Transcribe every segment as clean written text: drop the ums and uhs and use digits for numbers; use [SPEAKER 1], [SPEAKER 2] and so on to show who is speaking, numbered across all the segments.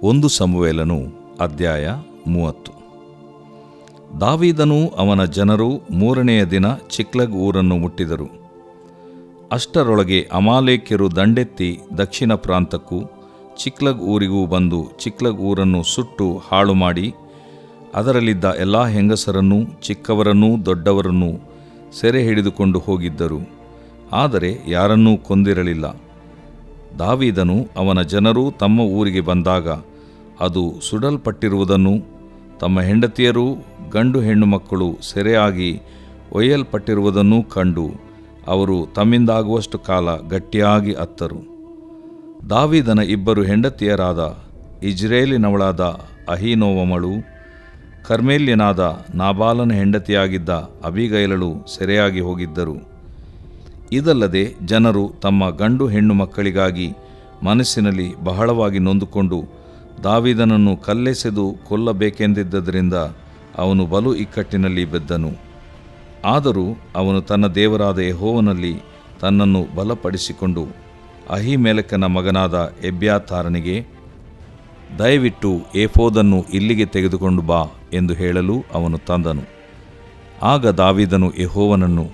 [SPEAKER 1] 1 ಸಮುವೇಲನು ಅಧ್ಯಾಯ 30. ದಾವೀದನೂ ಅವನ ಜನರು 3ನೆಯ ದಿನ ಚಿಕ್ಲಗ್ ಊರನ್ನು ಮುಟ್ಟಿದರು. ಅಷ್ಟರೊಳಗೆ ಅಮಾಲೇಕ್ಯರು ದಂಡೆತ್ತಿ ದಕ್ಷಿಣ ಪ್ರಾಂತಕ್ಕೂ ಚಿಕ್ಲಗ್ ಊರಿಗೂ ಬಂದು ಚಿಕ್ಲಗ್ ಊರನ್ನು ಸುಟ್ಟು ಹಾಳು ಮಾಡಿ ಅದರಲ್ಲಿದ್ದ ಎಲ್ಲ ಹೆಂಗಸರನ್ನೂ ಚಿಕ್ಕವರನ್ನೂ ದೊಡ್ಡವರನ್ನೂ ಸೆರೆ ಹಿಡಿದುಕೊಂಡು ಹೋಗಿದ್ದರು. ಆದರೆ ಯಾರನ್ನೂ ಕೊಂದಿರಲಿಲ್ಲ. ದಾವೀದನು ಅವನ ಜನರು ತಮ್ಮ ಊರಿಗೆ ಬಂದಾಗ ಅದು ಸುಡಲ್ಪಟ್ಟಿರುವುದನ್ನು, ತಮ್ಮ ಹೆಂಡತಿಯರೂ ಗಂಡು ಹೆಣ್ಣು ಮಕ್ಕಳು ಸೆರೆಯಾಗಿ ಒಯ್ಯಲ್ಪಟ್ಟಿರುವುದನ್ನೂ ಕಂಡು ಅವರು ತಮ್ಮಿಂದಾಗುವಷ್ಟು ಕಾಲ ಗಟ್ಟಿಯಾಗಿ ಅತ್ತರು. ದಾವೀದನ 2 ಹೆಂಡತಿಯರಾದ ಇಜ್ರೇಲಿನವಳಾದ ಅಹೀನೋವಮಳು, ಕರ್ಮೇಲ್ಯನಾದ ನಾಬಾಲನ ಹೆಂಡತಿಯಾಗಿದ್ದ ಅಬೀಗೈಲಳು ಸೆರೆಯಾಗಿ ಹೋಗಿದ್ದರು. ಇದಲ್ಲದೆ ಜನರು ತಮ್ಮ ಗಂಡು ಹೆಣ್ಣು ಮಕ್ಕಳಿಗಾಗಿ ಮನಸ್ಸಿನಲ್ಲಿ ಬಹಳವಾಗಿ ನೊಂದುಕೊಂಡು ದಾವೀದನನ್ನು ಕಲ್ಲೆಸೆದು ಕೊಲ್ಲಬೇಕೆಂದಿದ್ದರಿಂದ ಅವನು ಬಲು ಇಕ್ಕಟ್ಟಿನಲ್ಲಿ ಬಿದ್ದನು. ಆದರೂ ಅವನು ತನ್ನ ದೇವರಾದ ಯೆಹೋವನಲ್ಲಿ ತನ್ನನ್ನು ಬಲಪಡಿಸಿಕೊಂಡು ಅಹೀಮೆಲೆಕನ ಮಗನಾದ ಎಬ್ಯಾತಾರನಿಗೆ, ದಯವಿಟ್ಟು ಏಫೋದನ್ನು ಇಲ್ಲಿಗೆ ತೆಗೆದುಕೊಂಡು ಬಾ ಎಂದು ಹೇಳಲು ಅವನು ತಂದನು. ಆಗ ದಾವೀದನು ಯೆಹೋವನನ್ನು,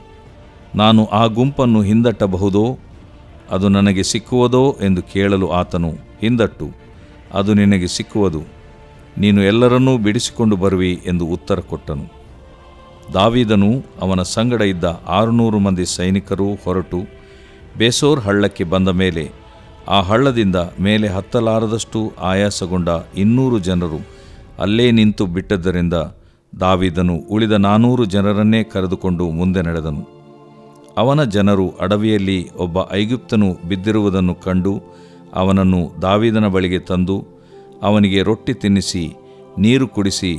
[SPEAKER 1] ನಾನು ಆ ಗುಂಪನ್ನು ಹಿಂದಟ್ಟಬಹುದೋ, ಅದು ನನಗೆ ಸಿಕ್ಕುವುದೋ ಎಂದು ಕೇಳಲು ಆತನು, ಹಿಂದಟ್ಟು, ಅದು ನಿನಗೆ ಸಿಕ್ಕುವುದು, ನೀನು ಎಲ್ಲರನ್ನೂ ಬಿಡಿಸಿಕೊಂಡು ಬರುವಿ ಎಂದು ಉತ್ತರ ಕೊಟ್ಟನು. ದಾವೀದನು ಅವನ ಸಂಗಡ ಇದ್ದ 600 ಮಂದಿ ಸೈನಿಕರೂ ಹೊರಟು ಬೇಸೋರ್ ಹಳ್ಳಕ್ಕೆ ಬಂದ ಮೇಲೆ ಆ ಹಳ್ಳದಿಂದ ಮೇಲೆ ಹತ್ತಲಾರದಷ್ಟು ಆಯಾಸಗೊಂಡ 200 ಜನರು ಅಲ್ಲೇ ನಿಂತು ಬಿಟ್ಟದ್ದರಿಂದ ದಾವೀದನು ಉಳಿದ 400 ಜನರನ್ನೇ ಕರೆದುಕೊಂಡು ಮುಂದೆ ನಡೆದನು. ಅವನ ಜನರು ಅಡವಿಯಲ್ಲಿ ಒಬ್ಬ ಐಗುಪ್ತನು ಬಿದ್ದಿರುವುದನ್ನು ಕಂಡು ಅವನನ್ನು ದಾವೀದನ ಬಳಿಗೆ ತಂದು ಅವನಿಗೆ ರೊಟ್ಟಿ ತಿನ್ನಿಸಿ ನೀರು ಕುಡಿಸಿ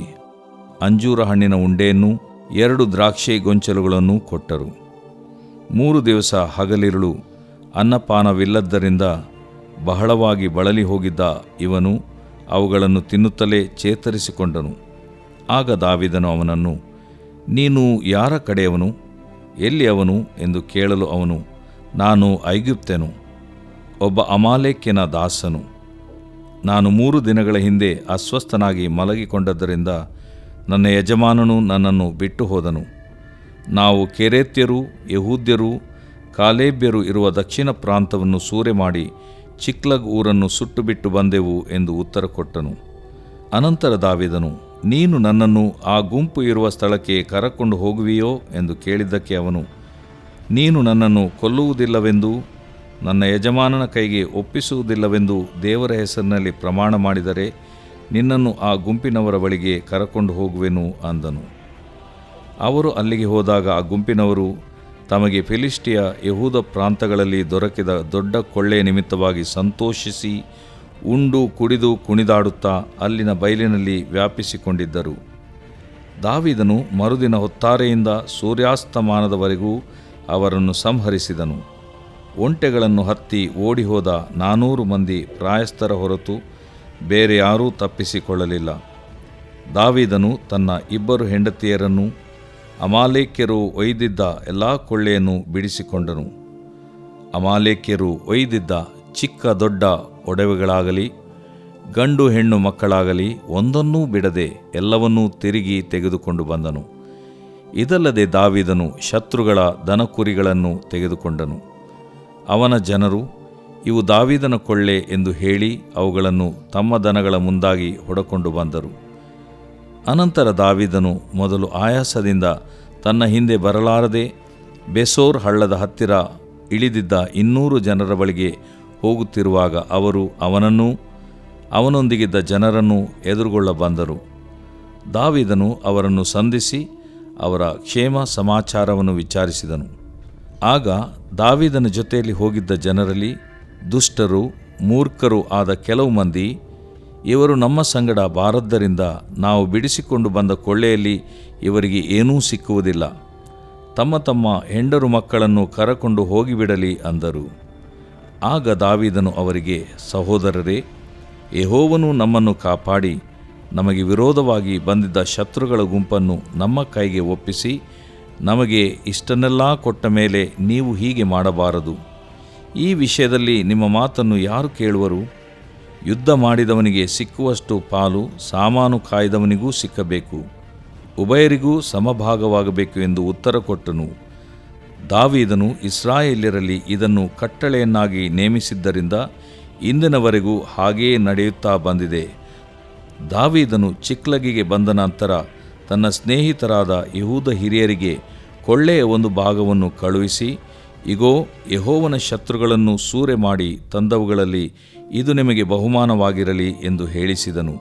[SPEAKER 1] ಅಂಜೂರ ಹಣ್ಣಿನ ಉಂಡೆಯನ್ನೂ 2 ದ್ರಾಕ್ಷಿ ಗೊಂಚಲುಗಳನ್ನೂ ಕೊಟ್ಟರು. 3 ದಿವಸ ಹಗಲಿರುಳು ಅನ್ನಪಾನವಿಲ್ಲದ್ದರಿಂದ ಬಹಳವಾಗಿ ಬಳಲಿ ಹೋಗಿದ್ದ ಇವನು ಅವುಗಳನ್ನು ತಿನ್ನುತ್ತಲೇ ಚೇತರಿಸಿಕೊಂಡನು. ಆಗ ದಾವೀದನು ಅವನನ್ನು, ನೀನು ಯಾರ ಕಡೆಯವನು, ಎಲ್ಲಿ ಅವನು ಎಂದು ಕೇಳಲು ಅವನು, ನಾನು ಐಗುಪ್ತನು, ಒಬ್ಬ ಅಮಾಲೇಕ್ಯನ ದಾಸನು. ನಾನು 3 ದಿನಗಳ ಹಿಂದೆ ಅಸ್ವಸ್ಥನಾಗಿ ಮಲಗಿಕೊಂಡದ್ದರಿಂದ ನನ್ನ ಯಜಮಾನನು ನನ್ನನ್ನು ಬಿಟ್ಟು ಹೋದನು. ನಾವು ಕೆರೇತ್ಯರು, ಯಹೂದ್ಯರು, ಕಾಲೇಬ್ಯರು ಇರುವ ದಕ್ಷಿಣ ಪ್ರಾಂತವನ್ನು ಸೂರೆ ಮಾಡಿ ಚಿಕ್ಲಗ್ ಊರನ್ನು ಸುಟ್ಟು ಬಿಟ್ಟು ಬಂದೆವು ಎಂದು ಉತ್ತರ ಕೊಟ್ಟನು. ಅನಂತರ ದಾವೀದನು, ನೀನು ನನ್ನನ್ನು ಆ ಗುಂಪು ಇರುವ ಸ್ಥಳಕ್ಕೆ ಕರಕೊಂಡು ಹೋಗುವಿಯೋ ಎಂದು ಕೇಳಿದ್ದಕ್ಕೆ ಅವನು, ನೀನು ನನ್ನನ್ನು ಕೊಲ್ಲುವುದಿಲ್ಲವೆಂದೂ ನನ್ನ ಯಜಮಾನನ ಕೈಗೆ ಒಪ್ಪಿಸುವುದಿಲ್ಲವೆಂದು ದೇವರ ಹೆಸರಿನಲ್ಲಿ ಪ್ರಮಾಣ ಮಾಡಿದರೆ ನಿನ್ನನ್ನು ಆ ಗುಂಪಿನವರ ಬಳಿಗೆ ಕರಕೊಂಡು ಹೋಗುವೆನು ಅಂದನು. ಅವರು ಅಲ್ಲಿಗೆ ಹೋದಾಗ ಆ ಗುಂಪಿನವರು ತಮಗೆ ಫಿಲಿಷ್ಟಿಯ ಯಹೂದ ಪ್ರಾಂತಗಳಲ್ಲಿ ದೊರಕಿದ ದೊಡ್ಡ ಕೊಳ್ಳೆಯ ನಿಮಿತ್ತವಾಗಿ ಸಂತೋಷಿಸಿ ಉಂಡು ಕುಡಿದು ಕುಣಿದಾಡುತ್ತಾ ಅಲ್ಲಿನ ಬಯಲಿನಲ್ಲಿ ವ್ಯಾಪಿಸಿಕೊಂಡಿದ್ದರು. ದಾವೀದನು ಮರುದಿನ ಹೊತ್ತಾರೆಯಿಂದ ಸೂರ್ಯಾಸ್ತಮಾನದವರೆಗೂ ಅವರನ್ನು ಸಂಹರಿಸಿದನು. ಒಂಟೆಗಳನ್ನು ಹತ್ತಿ ಓಡಿಹೋದ 400 ಮಂದಿ ಪ್ರಾಯಸ್ಥರ ಹೊರತು ಬೇರೆ ಯಾರೂ ತಪ್ಪಿಸಿಕೊಳ್ಳಲಿಲ್ಲ. ದಾವೀದನು ತನ್ನ 2 ಹೆಂಡತಿಯರನ್ನು ಅಮಾಲೇಕ್ಯರು ಒಯ್ದಿದ್ದ ಎಲ್ಲ ಕೊಳ್ಳೆಯನ್ನು ಬಿಡಿಸಿಕೊಂಡನು. ಅಮಾಲೇಕ್ಯರು ಒಯ್ದಿದ್ದ ಚಿಕ್ಕ ದೊಡ್ಡ ಒಡವೆಗಳಾಗಲಿ ಗಂಡು ಹೆಣ್ಣು ಮಕ್ಕಳಾಗಲಿ ಒಂದನ್ನೂ ಬಿಡದೆ ಎಲ್ಲವನ್ನೂ ತಿರುಗಿ ತೆಗೆದುಕೊಂಡು ಬಂದನು. ಇದಲ್ಲದೆ ದಾವೀದನು ಶತ್ರುಗಳ ದನಕುರಿಗಳನ್ನು ತೆಗೆದುಕೊಂಡನು. ಅವನ ಜನರು, ಇವು ದಾವೀದನ ಕೊಳ್ಳೆ ಎಂದು ಹೇಳಿ ಅವುಗಳನ್ನು ತಮ್ಮ ದನಗಳ ಮುಂದಾಗಿ ಹೊಡಕೊಂಡು ಬಂದರು. ಅನಂತರ ದಾವೀದನು ಮೊದಲು ಆಯಾಸದಿಂದ ತನ್ನ ಹಿಂದೆ ಬರಲಾರದೆ ಬೇಸೋರ್ ಹಳ್ಳದ ಹತ್ತಿರ ಇಳಿದಿದ್ದ 200 ಜನರ ಬಳಿಗೆ ಹೋಗುತ್ತಿರುವಾಗ ಅವರು ಅವನನ್ನೂ ಅವನೊಂದಿಗಿದ್ದ ಜನರನ್ನೂ ಎದುರುಗೊಳ್ಳ ಬಂದರು. ದಾವೀದನು ಅವರನ್ನು ಸಂಧಿಸಿ ಅವರ ಕ್ಷೇಮ ಸಮಾಚಾರವನ್ನು ವಿಚಾರಿಸಿದನು. ಆಗ ದಾವೀದನ ಜೊತೆಯಲ್ಲಿ ಹೋಗಿದ್ದ ಜನರಲ್ಲಿ ದುಷ್ಟರು ಮೂರ್ಖರು ಆದ ಕೆಲವು ಮಂದಿ, ಇವರು ನಮ್ಮ ಸಂಗಡ ಬಾರದ್ದರಿಂದ ನಾವು ಬಿಡಿಸಿಕೊಂಡು ಬಂದ ಕೊಳ್ಳೆಯಲ್ಲಿ ಇವರಿಗೆ ಏನೂ ಸಿಕ್ಕುವುದಿಲ್ಲ, ತಮ್ಮ ತಮ್ಮ ಹೆಂಡರು ಮಕ್ಕಳನ್ನು ಕರಕೊಂಡು ಹೋಗಿಬಿಡಲಿ ಅಂದರು. ಆಗ ದಾವೀದನು ಅವರಿಗೆ, ಸಹೋದರರೇ, ಯೆಹೋವನು ನಮ್ಮನ್ನು ಕಾಪಾಡಿ ನಮಗೆ ವಿರೋಧವಾಗಿ ಬಂದಿದ್ದ ಶತ್ರುಗಳ ಗುಂಪನ್ನು ನಮ್ಮ ಕೈಗೆ ಒಪ್ಪಿಸಿ ನಮಗೆ ಇಷ್ಟನ್ನೆಲ್ಲ ಕೊಟ್ಟ ಮೇಲೆ ನೀವು ಹೀಗೆ ಮಾಡಬಾರದು. ಈ ವಿಷಯದಲ್ಲಿ ನಿಮ್ಮ ಮಾತನ್ನು ಯಾರು ಕೇಳುವರು? ಯುದ್ಧ ಮಾಡಿದವನಿಗೆ ಸಿಕ್ಕುವಷ್ಟು ಪಾಲು ಸಾಮಾನು ಕಾಯ್ದವನಿಗೂ ಸಿಕ್ಕಬೇಕು, ಉಭಯರಿಗೂ ಸಮಭಾಗವಾಗಬೇಕು ಎಂದು ಉತ್ತರ ಕೊಟ್ಟನು. ದಾವೀದನು ಇಸ್ರಾಯೇಲ್ಯರಲ್ಲಿ ಇದನ್ನು ಕಟ್ಟಳೆಯನ್ನಾಗಿ ನೇಮಿಸಿದ್ದರಿಂದ ಇಂದಿನವರೆಗೂ ಹಾಗೆಯೇ ನಡೆಯುತ್ತಾ ಬಂದಿದೆ. ದಾವೀದನು ಚಿಕ್ಲಗಿಗೆ ಬಂದ ನಂತರ ತನ್ನ ಸ್ನೇಹಿತರಾದ ಯಹೂದ ಹಿರಿಯರಿಗೆ ಕೊಳ್ಳೆಯ ಒಂದು ಭಾಗವನ್ನು ಕಳುಹಿಸಿ, ಇಗೋ, ಯೆಹೋವನ ಶತ್ರುಗಳನ್ನು ಸೂರೆ ಮಾಡಿ ತಂದವುಗಳಲ್ಲಿ ಇದು ನಿಮಗೆ ಬಹುಮಾನವಾಗಿರಲಿ ಎಂದು ಹೇಳಿಸಿದನು.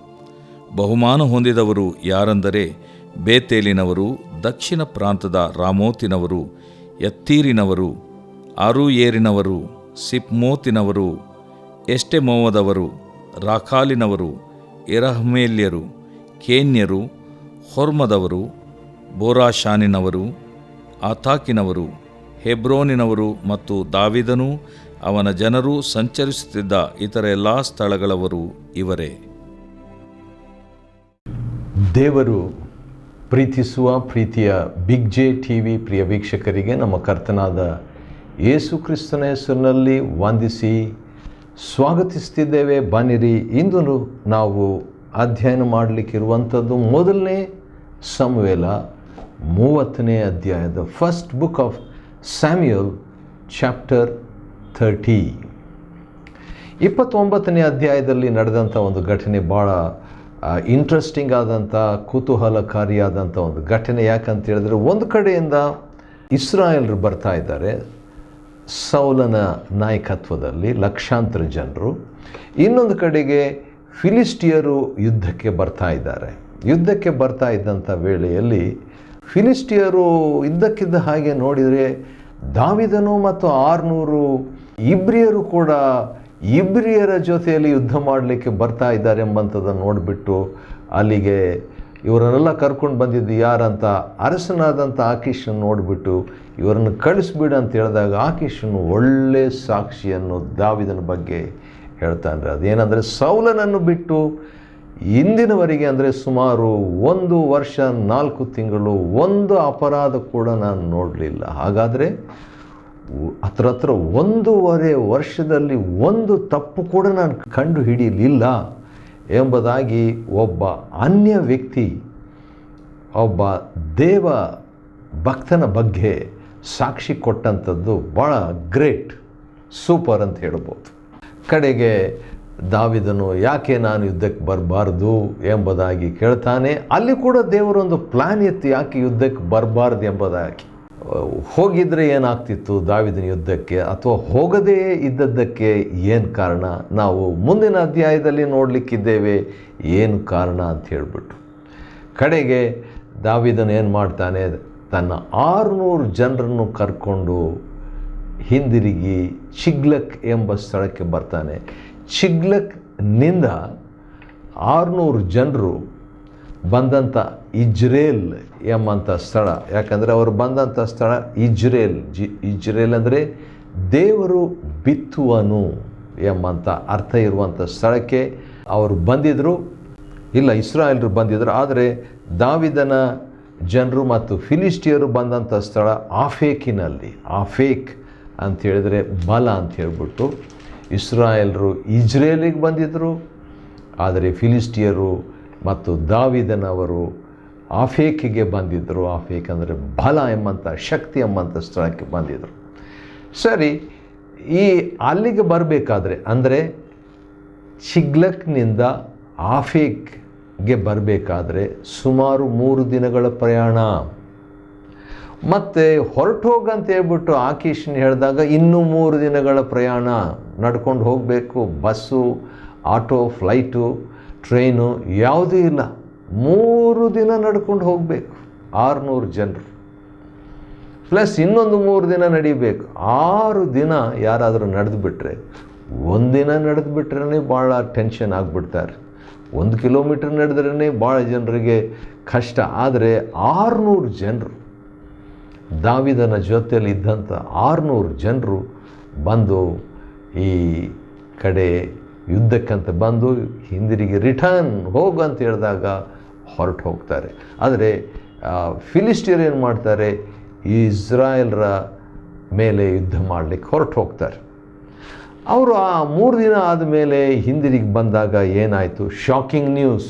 [SPEAKER 1] ಬಹುಮಾನ ಹೊಂದಿದವರು ಯಾರೆಂದರೆ ಬೇತೇಲಿನವರು, ದಕ್ಷಿಣ ಪ್ರಾಂತದ ರಾಮೋತಿನವರು, ಯತ್ತೀರಿನವರು, ಅರೂಯೇರಿನವರು, ಸಿಪ್ಮೋತಿನವರು, ಎಷ್ಟೆಮೋವದವರು, ರಾಕಾಲಿನವರು, ಎರಹ್ಮೇಲ್ಯರು, ಕೇನ್ಯರು, ಹೊರ್ಮದವರು, ಬೋರಾಷಾನಿನವರು, ಆತಾಕಿನವರು, ಹೆಬ್ರೋನಿನವರು ಮತ್ತು ದಾವೀದನೂ ಅವನ ಜನರೂ ಸಂಚರಿಸುತ್ತಿದ್ದ ಇತರ ಎಲ್ಲ ಸ್ಥಳಗಳವರು ಇವರೇ.
[SPEAKER 2] ದೇವರು ಪ್ರೀತಿಸುವ ಪ್ರೀತಿಯ ಬಿಗ್ ಜೆ ಟಿವಿ ಪ್ರಿಯ ವೀಕ್ಷಕರಿಗೆ ನಮ್ಮ ಕರ್ತನಾದ ಯೇಸು ಕ್ರಿಸ್ತನ ಹೆಸರಿನಲ್ಲಿ ವಂದಿಸಿ ಸ್ವಾಗತಿಸ್ತಿದ್ದೇವೆ. ಬನ್ನಿರಿ, ಇಂದು ನಾವು ಅಧ್ಯಯನ ಮಾಡಲಿಕ್ಕಿರುವಂಥದ್ದು ಮೊದಲನೇ ಸಮುವೇಲ 30ನೇ ಅಧ್ಯಾಯದ first book of Samuel chapter 30. 29ನೇ ಅಧ್ಯಾಯದಲ್ಲಿ ನಡೆದಂಥ ಒಂದು ಘಟನೆ ಭಾಳ ಇಂಟ್ರೆಸ್ಟಿಂಗ್ ಆದಂಥ, ಕುತೂಹಲಕಾರಿಯಾದಂಥ ಒಂದು ಘಟನೆ. ಯಾಕಂತ ಹೇಳಿದ್ರೆ, ಒಂದು ಕಡೆಯಿಂದ ಇಸ್ರಾಯೇಲರು ಬರ್ತಾ ಇದ್ದಾರೆ ಸೌಲನ ನಾಯಕತ್ವದಲ್ಲಿ, ಲಕ್ಷಾಂತರ ಜನರು. ಇನ್ನೊಂದು ಕಡೆಗೆ ಫಿಲಿಸ್ಟಿಯರು ಯುದ್ಧಕ್ಕೆ ಬರ್ತಾ ಇದ್ದಾರೆ. ಯುದ್ಧಕ್ಕೆ ಬರ್ತಾ ಇದ್ದಂಥ ವೇಳೆಯಲ್ಲಿ ಫಿಲಿಸ್ಟಿಯರು ಇದ್ದಕ್ಕಿದ್ದ ಹಾಗೆ ನೋಡಿದರೆ ದಾವೀದನು ಮತ್ತು 600 ಇಬ್ರಿಯರು ಕೂಡ ಇಬ್ರಿಯರ ಜೊತೆಯಲ್ಲಿ ಯುದ್ಧ ಮಾಡಲಿಕ್ಕೆ ಬರ್ತಾ ಇದ್ದಾರೆ ಎಂಬಂಥದ್ದನ್ನು ನೋಡಿಬಿಟ್ಟು ಅಲ್ಲಿಗೆ ಇವರನ್ನೆಲ್ಲ ಕರ್ಕೊಂಡು ಬಂದಿದ್ದು ಯಾರಂತ ಅರಸನಾದಂಥ ಆಕೀಷನ್ನು ನೋಡಿಬಿಟ್ಟು ಇವರನ್ನು ಕಳಿಸ್ಬಿಡ ಅಂತ ಹೇಳಿದಾಗ ಆಕೀಷನು ಒಳ್ಳೆ ಸಾಕ್ಷಿಯನ್ನು ದಾವೀದನ ಬಗ್ಗೆ ಹೇಳ್ತಾನೆ. ಅದೇನೆಂದರೆ, ಸೌಲನನ್ನು ಬಿಟ್ಟು ಇಂದಿನವರೆಗೆ ಅಂದರೆ ಸುಮಾರು 1 ವರ್ಷ 4 ತಿಂಗಳು ಒಂದು ಅಪರಾಧ ಕೂಡ ನಾನು ನೋಡಲಿಲ್ಲ. ಹಾಗಾದರೆ ಹತ್ರ 1.5 ವರ್ಷದಲ್ಲಿ ಒಂದು ತಪ್ಪು ಕೂಡ ನಾನು ಕಂಡು ಹಿಡಿಯಲಿಲ್ಲ ಎಂಬುದಾಗಿ ಒಬ್ಬ ಅನ್ಯ ವ್ಯಕ್ತಿ, ಒಬ್ಬ ದೇವ ಭಕ್ತನ ಬಗ್ಗೆ ಸಾಕ್ಷಿ ಕೊಟ್ಟಂಥದ್ದು ಭಾಳ ಗ್ರೇಟ್, ಸೂಪರ್ ಅಂತ ಹೇಳ್ಬೋದು. ಕಡೆಗೆ ದಾವೀದನು ಯಾಕೆ ನಾನು ಯುದ್ಧಕ್ಕೆ ಬರಬಾರ್ದು ಎಂಬುದಾಗಿ ಕೇಳ್ತಾನೆ. ಅಲ್ಲಿ ಕೂಡ ದೇವರೊಂದು ಪ್ಲ್ಯಾನ್ ಇತ್ತು, ಯಾಕೆ ಯುದ್ಧಕ್ಕೆ ಬರಬಾರ್ದು ಎಂಬುದಾಗಿ. ಹೋಗಿದ್ರೆ ಏನಾಗ್ತಿತ್ತು ದಾವೀದನ ಯುದ್ಧಕ್ಕೆ, ಅಥವಾ ಹೋಗದೇ ಇದ್ದದ್ದಕ್ಕೆ ಏನು ಕಾರಣ, ನಾವು ಮುಂದಿನ ಅಧ್ಯಾಯದಲ್ಲಿ ನೋಡಲಿಕ್ಕಿದ್ದೇವೆ ಏನು ಕಾರಣ ಅಂತ ಹೇಳಿಬಿಟ್ಟು. ಕಡೆಗೆ ದಾವೀದನು ಏನು ಮಾಡ್ತಾನೆ, ತನ್ನ 600 ಜನರನ್ನು ಕರ್ಕೊಂಡು ಹಿಂದಿರುಗಿ ಚಿಗ್ಲಕ್ ಎಂಬ ಸ್ಥಳಕ್ಕೆ ಬರ್ತಾನೆ. ಚಿಗ್ಲಕ್ನಿಂದ 600 ಜನರು ಬಂದಂಥ ಇಜ್ರೇಲ್ ಎಂಬಂಥ ಸ್ಥಳ, ಯಾಕಂದರೆ ಅವರು ಬಂದಂಥ ಸ್ಥಳ ಇಜ್ರೇಲ್ ಅಂದರೆ ದೇವರು ಬಿತ್ತುವನು ಎಂಬಂಥ ಅರ್ಥ ಇರುವಂಥ ಸ್ಥಳಕ್ಕೆ ಅವರು ಬಂದಿದ್ದರು. ಇಲ್ಲ, ಇಸ್ರಾಯೇಲರು ಬಂದಿದ್ದರು. ಆದರೆ ದಾವೀದನ ಜನರು ಮತ್ತು ಫಿಲಿಸ್ಟಿಯರು ಬಂದಂಥ ಸ್ಥಳ ಆಫೇಕಿನಲ್ಲಿ, ಆಫೇಕ್ ಅಂತ ಹೇಳಿದರೆ ಬಲ ಅಂತ ಹೇಳ್ಬಿಟ್ಟು, ಇಸ್ರಾಯೇಲರು ಇಜ್ರೇಲಿಗೆ ಬಂದಿದ್ದರು. ಆದರೆ ಫಿಲಿಸ್ಟಿಯರು ಮತ್ತು ದಾವೀದನವರು ಆಫೇಕಿಗೆ ಬಂದಿದ್ದರು. ಆಫೇಕ್ ಅಂದರೆ ಬಲ ಎಂಬಂಥ, ಶಕ್ತಿ ಎಂಬಂಥ ಸ್ಥಳಕ್ಕೆ ಬಂದಿದ್ದರು. ಸರಿ, ಈ ಅಲ್ಲಿಗೆ ಬರಬೇಕಾದ್ರೆ ಅಂದರೆ ಚಿಗ್ಲಕ್ನಿಂದ ಆಫೇಕ್ಗೆ ಬರಬೇಕಾದ್ರೆ ಸುಮಾರು 3 ದಿನಗಳ ಪ್ರಯಾಣ. ಮತ್ತು ಹೊರಟೋಗಂತ ಹೇಳ್ಬಿಟ್ಟು ಆಕೀಷನ್ ಹೇಳಿದಾಗ ಇನ್ನೂ 3 ದಿನಗಳ ಪ್ರಯಾಣ ನಡ್ಕೊಂಡು ಹೋಗಬೇಕು. ಬಸ್ಸು, ಆಟೋ, ಫ್ಲೈಟು, ಟ್ರೈನು ಯಾವುದೂ ಇಲ್ಲ. 3 ದಿನ ನಡ್ಕೊಂಡು ಹೋಗಬೇಕು 600 ಜನರು, ಪ್ಲಸ್ ಇನ್ನೊಂದು 3 ದಿನ ನಡಿಬೇಕು. 6 ದಿನ ಯಾರಾದರೂ ನಡೆದು ಬಿಟ್ಟರೆ, ಒಂದಿನ ನಡೆದು ಬಿಟ್ರೇ ಭಾಳ ಟೆನ್ಷನ್ ಆಗಿಬಿಡ್ತಾರೆ. 1 ಕಿಲೋಮೀಟ್ರ್ ನಡೆದ್ರೇ ಭಾಳ ಜನರಿಗೆ ಕಷ್ಟ. ಆದರೆ 600 ಜನರು, ದಾವೀದನ ಜೊತೆಯಲ್ಲಿ ಇದ್ದಂಥ 600 ಜನರು ಬಂದು ಈ ಕಡೆ ಯುದ್ಧಕ್ಕಂತ ಬಂದು ಹಿಂದಿರುಗಿ ರಿಟರ್ನ್ ಹೋಗು ಅಂತ ಹೇಳಿದಾಗ ಹೊರಟು ಹೋಗ್ತಾರೆ. ಆದರೆ ಫಿಲಿಸ್ಟಿಯರು ಏನು ಮಾಡ್ತಾರೆ, ಇಸ್ರಾಯೇಲರ ಮೇಲೆ ಯುದ್ಧ ಮಾಡಲಿಕ್ಕೆ ಹೊರಟು ಹೋಗ್ತಾರೆ. ಅವರು ಆ 3 ದಿನ ಆದಮೇಲೆ ಹಿಂದಿರುಗಿ ಬಂದಾಗ ಏನಾಯಿತು? ಶಾಕಿಂಗ್ ನ್ಯೂಸ್,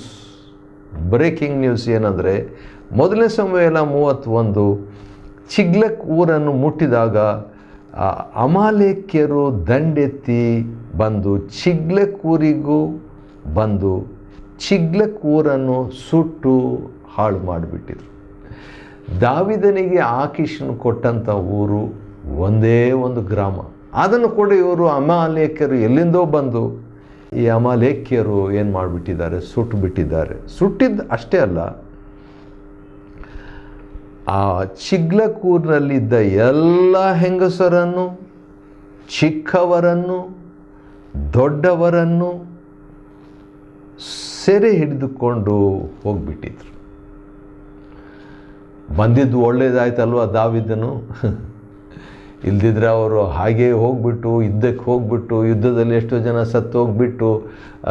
[SPEAKER 2] ಬ್ರೇಕಿಂಗ್ ನ್ಯೂಸ್ ಏನಂದರೆ, ಮೊದಲನೇ ಸಮುವೇಲ 31 ಚಿಗ್ಲಕ್ ಊರನ್ನು ಮುಟ್ಟಿದಾಗ ಅಮಾಲೇಕ್ಯರು ದಂಡೆತ್ತಿ ಬಂದು ಚಿಗ್ಲಕ್ ಊರಿಗೂ ಬಂದು ಚಿಗ್ಲಕ್ ಊರನ್ನು ಸುಟ್ಟು ಹಾಳು ಮಾಡಿಬಿಟ್ಟಿದ್ರು. ದಾವಿದನಿಗೆ ಆಕೀಷನು ಕೊಟ್ಟಂಥ ಊರು ಒಂದೇ ಒಂದು ಗ್ರಾಮ. ಅದನ್ನು ಕೂಡ ಇವರು ಅಮಾಲೇಕ್ಯರು ಎಲ್ಲಿಂದೋ ಬಂದು ಈ ಅಮಾಲೇಕ್ಯರು ಏನು ಮಾಡಿಬಿಟ್ಟಿದ್ದಾರೆ? ಸುಟ್ಟು ಬಿಟ್ಟಿದ್ದಾರೆ. ಸುಟ್ಟಿದ್ದು ಅಷ್ಟೇ ಅಲ್ಲ, ಆ ಚಿಗ್ಲಕ್ ಊರಿನಲ್ಲಿದ್ದ ಎಲ್ಲ ಹೆಂಗಸರನ್ನು, ಚಿಕ್ಕವರನ್ನು, ದೊಡ್ಡವರನ್ನು ಸೆರೆ ಹಿಡಿದುಕೊಂಡು ಹೋಗಿಬಿಟ್ಟಿದ್ರು. ಬಂದಿದ್ದು ಒಳ್ಳೇದಾಯ್ತಲ್ವ ದಾವಿದನು. ಇಲ್ದಿದ್ರೆ ಅವರು ಹಾಗೇ ಹೋಗ್ಬಿಟ್ಟು ಯುದ್ಧಕ್ಕೆ ಹೋಗ್ಬಿಟ್ಟು ಯುದ್ಧದಲ್ಲಿ ಎಷ್ಟೋ ಜನ ಸತ್ತು ಹೋಗ್ಬಿಟ್ಟು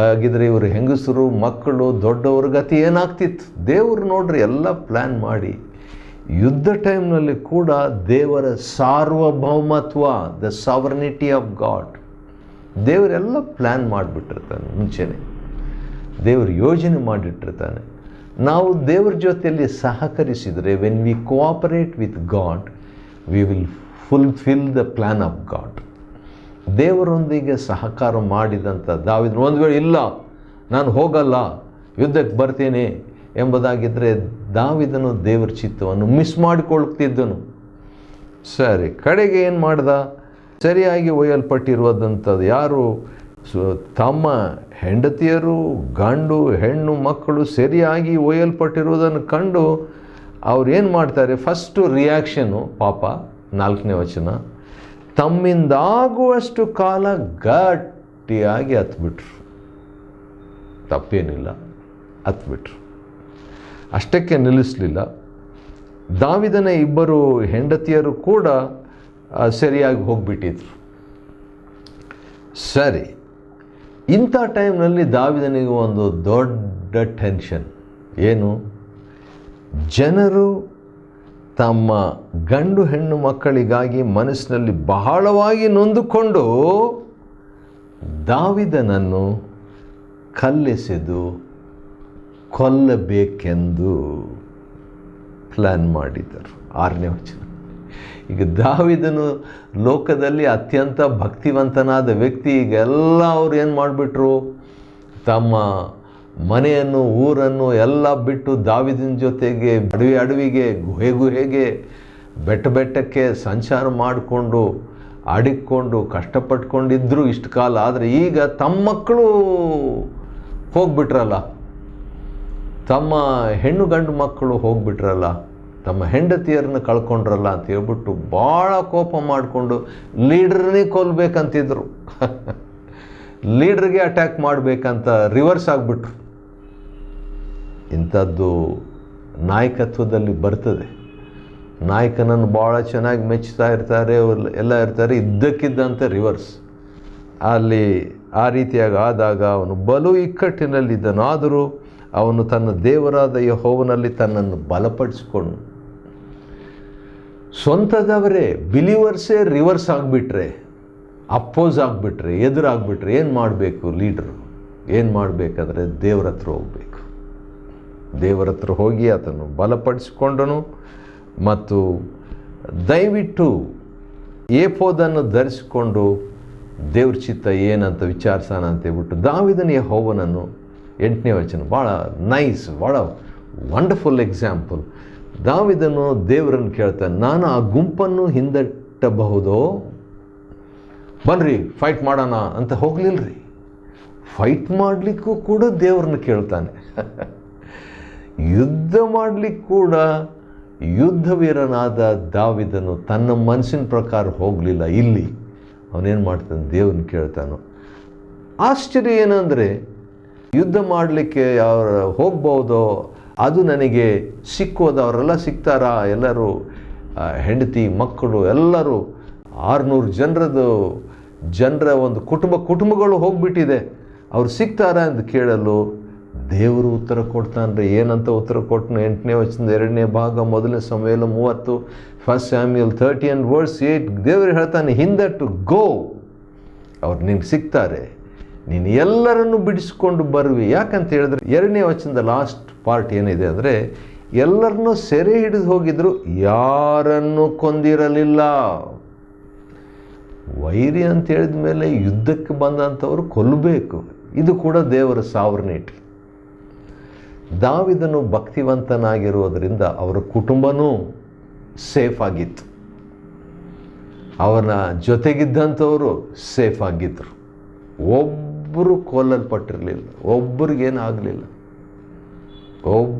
[SPEAKER 2] ಆಗಿದ್ರೆ ಇವರು ಹೆಂಗಸರು, ಮಕ್ಕಳು, ದೊಡ್ಡವ್ರ ಗತಿ ಏನಾಗ್ತಿತ್ತು? ದೇವರು ನೋಡ್ರಿ ಎಲ್ಲ ಪ್ಲ್ಯಾನ್ ಮಾಡಿ ಯುದ್ಧ ಟೈಮ್ನಲ್ಲಿ ಕೂಡ ದೇವರ ಸಾರ್ವಭೌಮತ್ವ, ದ ಸಾವರ್ನಿಟಿ ಆಫ್ ಗಾಡ್, ದೇವರೆಲ್ಲ ಪ್ಲ್ಯಾನ್ ಮಾಡಿಬಿಟ್ಟಿರ್ತಾನೆ. ಮುಂಚೆನೇ ದೇವರು ಯೋಜನೆ ಮಾಡಿಟ್ಟಿರ್ತಾನೆ. ನಾವು ದೇವರ ಜೊತೆಯಲ್ಲಿ ಸಹಕರಿಸಿದರೆ, when we cooperate with God, we will fulfil the plan of God. ದೇವರೊಂದಿಗೆ ಸಹಕಾರ ಮಾಡಿದಂಥ ದಾವಿದನು ಒಂದು ವೇಳೆ ಇಲ್ಲ ನಾನು ಹೋಗಲ್ಲ, ಯುದ್ಧಕ್ಕೆ ಬರ್ತೀನಿ ಎಂಬುದಾಗಿದ್ದರೆ ದಾವಿದನು ದೇವರ ಚಿತ್ತವನ್ನು ಮಿಸ್ ಮಾಡಿಕೊಳ್ತಿದ್ದನು. ಸರಿ, ಕಡೆಗೆ ಏನು ಮಾಡ್ದ? ಸರಿಯಾಗಿ ಒಯ್ಯಲ್ಪಟ್ಟಿರುವಂಥದ್ದು ಯಾರು? ತಮ್ಮ ಹೆಂಡತಿಯರು, ಗಂಡು ಹೆಣ್ಣು ಮಕ್ಕಳು ಸರಿಯಾಗಿ ಒಯ್ಯಲ್ಪಟ್ಟಿರುವುದನ್ನು ಕಂಡು ಅವ್ರು ಏನು ಮಾಡ್ತಾರೆ? ಫಸ್ಟು ರಿಯಾಕ್ಷನು ಪಾಪ, 4ನೇ ವಚನ, ತಮ್ಮಿಂದಾಗುವಷ್ಟು ಕಾಲ ಗಟ್ಟಿಯಾಗಿ ಹತ್ಬಿಟ್ರು. ತಪ್ಪೇನಿಲ್ಲ, ಹತ್ಬಿಟ್ರು. ಅಷ್ಟಕ್ಕೆ ನಿಲ್ಲಿಸಲಿಲ್ಲ. ದಾವಿದನ 2 ಹೆಂಡತಿಯರು ಕೂಡ ಸರಿಯಾಗಿ ಹೋಗಿಬಿಟ್ಟಿದ್ರು. ಸರಿ, ಇಂಥ ಟೈಮ್ನಲ್ಲಿ ದಾವಿದನಿಗೆ ಒಂದು ದೊಡ್ಡ ಟೆನ್ಷನ್. ಏನು? ಜನರು ತಮ್ಮ ಗಂಡು ಹೆಣ್ಣು ಮಕ್ಕಳಿಗಾಗಿ ಮನಸ್ಸಿನಲ್ಲಿ ಬಹಳವಾಗಿ ನೊಂದುಕೊಂಡು ದಾವಿದನನ್ನು ಕಲ್ಲೆಸೆದು ಕೊಲ್ಲಬೇಕೆಂದು ಪ್ಲ್ಯಾನ್ ಮಾಡಿದರು. 6ನೇ ವಚನ. ಈಗ ದಾವಿದನು ಲೋಕದಲ್ಲಿ ಅತ್ಯಂತ ಭಕ್ತಿವಂತನಾದ ವ್ಯಕ್ತಿ. ಈಗೆಲ್ಲ ಅವ್ರು ಏನು ಮಾಡಿಬಿಟ್ರು? ತಮ್ಮ ಮನೆಯನ್ನು, ಊರನ್ನು ಎಲ್ಲ ಬಿಟ್ಟು ದಾವಿದನ ಜೊತೆಗೆ ಅಡವಿಗೆ, ಗುಹೆಗೆ, ಬೆಟ್ಟಕ್ಕೆ ಸಂಚಾರ ಮಾಡಿಕೊಂಡು ಆಡಿಕೊಂಡು ಕಷ್ಟಪಟ್ಕೊಂಡಿದ್ದರು ಇಷ್ಟು ಕಾಲ. ಆದರೆ ಈಗ ತಮ್ಮ ಮಕ್ಕಳು ಹೋಗ್ಬಿಟ್ರಲ್ಲ, ತಮ್ಮ ಹೆಣ್ಣು ಗಂಡು ಮಕ್ಕಳು ಹೋಗ್ಬಿಟ್ರಲ್ಲ, ತಮ್ಮ ಹೆಂಡತಿಯರನ್ನು ಕಳ್ಕೊಂಡ್ರಲ್ಲ ಅಂತ ಹೇಳ್ಬಿಟ್ಟು ಭಾಳ ಕೋಪ ಮಾಡಿಕೊಂಡು ಲೀಡ್ರನ್ನೇ ಕೊಲ್ಲಬೇಕಂತಿದ್ರು. ಲೀಡ್ರಿಗೆ ಅಟ್ಯಾಕ್ ಮಾಡಬೇಕಂತ ರಿವರ್ಸ್ ಆಗಿಬಿಟ್ರು. ಇಂಥದ್ದು ನಾಯಕತ್ವದಲ್ಲಿ ಬರ್ತದೆ. ನಾಯಕನನ್ನು ಭಾಳ ಚೆನ್ನಾಗಿ ಮೆಚ್ಚುತ್ತಾ ಇರ್ತಾರೆ, ಎಲ್ಲ ಇರ್ತಾರೆ, ಇದ್ದಕ್ಕಿದ್ದಂತೆ ರಿವರ್ಸ್. ಅಲ್ಲಿ ಆ ರೀತಿಯಾಗಿ ಆದಾಗ ಅವನು ಬಲು ಇಕ್ಕಟ್ಟಿನಲ್ಲಿದ್ದನು. ಆದರೂ ಅವನು ತನ್ನ ದೇವರಾದ ಯೆಹೋವನಲ್ಲಿ ತನ್ನನ್ನು ಬಲಪಡಿಸಿಕೊಂಡು, ಸ್ವಂತದವರೇ ಬಿಲೀವರ್ಸೇ ರಿವರ್ಸ್ ಆಗಿಬಿಟ್ರೆ, ಅಪ್ಪೋಸ್ ಆಗಿಬಿಟ್ರೆ, ಎದುರಾಗ್ಬಿಟ್ರೆ ಏನು ಮಾಡಬೇಕು? ಲೀಡ್ರು ಏನು ಮಾಡಬೇಕಾದ್ರೆ ದೇವರ ಹತ್ರ ಹೋಗಬೇಕು. ದೇವರ ಹತ್ರ ಹೋಗಿ ಆತನು ಬಲಪಡಿಸಿಕೊಂಡನು. ಮತ್ತು ದಯವಿಟ್ಟು ಏಫೋದನ್ನು ಧರಿಸಿಕೊಂಡು ದೇವ್ರ ಚಿತ್ತ ಏನಂತ ವಿಚಾರಿಸೋಣ ಅಂತೇಳ್ಬಿಟ್ಟು ದಾವಿದನ ಯೆಹೋವನನ್ನು 8ನೇ ವಚನ ಭಾಳ ನೈಸ್, ಭಾಳ ವಂಡರ್ಫುಲ್ ಎಕ್ಸಾಂಪಲ್. ದಾವಿದನು ದೇವರನ್ನು ಕೇಳ್ತಾನೆ, ನಾನು ಆ ಗುಂಪನ್ನು ಹಿಂದಟ್ಟಬಹುದೋ? ಬನ್ನಿರಿ ಫೈಟ್ ಮಾಡೋಣ ಅಂತ ಹೋಗಲಿಲ್ಲರಿ. ಫೈಟ್ ಮಾಡಲಿಕ್ಕೂ ಕೂಡ ದೇವ್ರನ್ನ ಕೇಳ್ತಾನೆ. ಯುದ್ಧ ಮಾಡಲಿಕ್ಕೆ ಕೂಡ ಯುದ್ಧವೀರನಾದ ದಾವಿದನು ತನ್ನ ಮನಸ್ಸಿನ ಪ್ರಕಾರ ಹೋಗಲಿಲ್ಲ. ಇಲ್ಲಿ ಅವನೇನು ಮಾಡ್ತಾನೆ? ದೇವ್ರನ್ನ ಕೇಳ್ತಾನೋ. ಆಶ್ಚರ್ಯ ಏನಂದರೆ, ಯುದ್ಧ ಮಾಡಲಿಕ್ಕೆ ಅವರು ಹೋಗ್ಬೋದೋ, ಅದು ನನಗೆ ಸಿಕ್ಕೋದು, ಅವರೆಲ್ಲ ಸಿಗ್ತಾರಾ? ಎಲ್ಲರೂ ಹೆಂಡತಿ ಮಕ್ಕಳು ಎಲ್ಲರೂ 600 ಜನರ ಒಂದು ಕುಟುಂಬಗಳು ಹೋಗ್ಬಿಟ್ಟಿದೆ, ಅವ್ರು ಸಿಗ್ತಾರಾ ಅಂತ ಕೇಳಲು ದೇವರು ಉತ್ತರ ಕೊಡ್ತಾನ್ರಿ. ಏನಂತ ಉತ್ತರ ಕೊಟ್ಟನು? 8ನೇ ವಚನದ 2ನೇ ಭಾಗ, 1 ಸಮುವೇಲ 30, 1 Samuel 30 and verse 8. ದೇವರು ಹೇಳ್ತಾನೆ, ಹಿಂದಟ್ಟು ಗೋ, ಅವ್ರು ನಿನಗೆ ಸಿಗ್ತಾರೆ, ನೀನು ಎಲ್ಲರನ್ನು ಬಿಡಿಸ್ಕೊಂಡು ಬರುವಿ. ಯಾಕಂತ ಹೇಳಿದ್ರೆ 2ನೇ ವಚನದ ಲಾಸ್ಟ್ ಪಾರ್ಟ್ ಏನಿದೆ ಅಂದರೆ, ಎಲ್ಲರನ್ನೂ ಸೆರೆ ಹಿಡಿದು ಹೋಗಿದ್ರು, ಯಾರನ್ನು ಕೊಂದಿರಲಿಲ್ಲ. ವೈರಿ ಅಂತ ಹೇಳಿದ ಮೇಲೆ ಯುದ್ಧಕ್ಕೆ ಬಂದಂಥವ್ರು ಕೊಲ್ಲಬೇಕು. ಇದು ಕೂಡ ದೇವರ ಸಾವರ್ನಿಟಿ. ದಾವೀದನು ಭಕ್ತಿವಂತನಾಗಿರುವುದರಿಂದ ಅವರ ಕುಟುಂಬನೂ ಸೇಫ್ ಆಗಿತ್ತು, ಅವನ ಜೊತೆಗಿದ್ದಂಥವರು ಸೇಫ್ ಆಗಿದ್ದರು. ಒಬ್ಬರು ಕೊಲ್ಲಲ್ಪಟ್ಟಿರಲಿಲ್ಲ, ಒಬ್ಬರಿಗೇನಾಗಲಿಲ್ಲ.